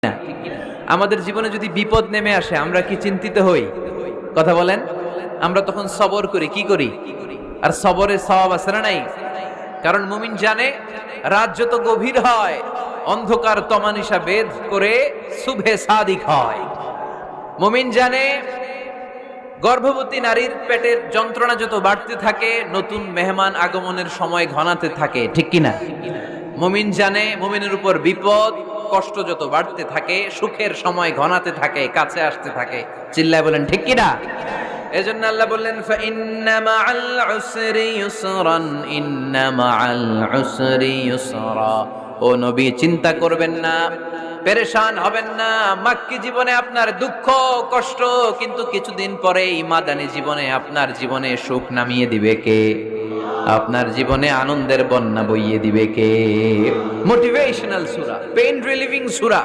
না? আমাদের জীবনে যদি বিপদ নেমে আসে আমরা কি চিন্তিত হই? কথা বলেন। আমরা তখন সবর করি, কি করি? আর সবরে সওয়াব আছে না নাই? কারণ মুমিন জানে রাত যত গভীর হয় অন্ধকার তমানিসা বেদ করে শুভে সাদিক হয়। মুমিন জানে গর্ভবতী নারীর পেটের যন্ত্রণা যত বাড়তে থাকে নতুন মেহমান আগমনের সময় ঘনাতে থাকে, ঠিক কিনা? মুমিন জানে মুমিনের উপর বিপদ কষ্ট যত বাড়তে থাকে সুখের সময় ঘনাতে থাকে, কাছে আসতে থাকে। চিল্লায় বলেন ঠিক কিনা? এজন্য আল্লাহ বললেন ফাইন্না মাআল উসরি ইউসরান, ইন্না মাআল উসরি ইউসরা। ও নবী, চিন্তা করবেন না, পেরেশান হবেন না। মাক্কি জীবনে আপনার দুঃখ কষ্ট, কিন্তু কিছুদিন পরে এই মাদানী জীবনে আপনার জীবনে সুখ নামিয়ে দিবে কে? আপনার জীবনে আনন্দের বন্যা বইয়ে দিবে কে? মোটিভেশনাল সূরা, পেইন রিলিভিং সূরা।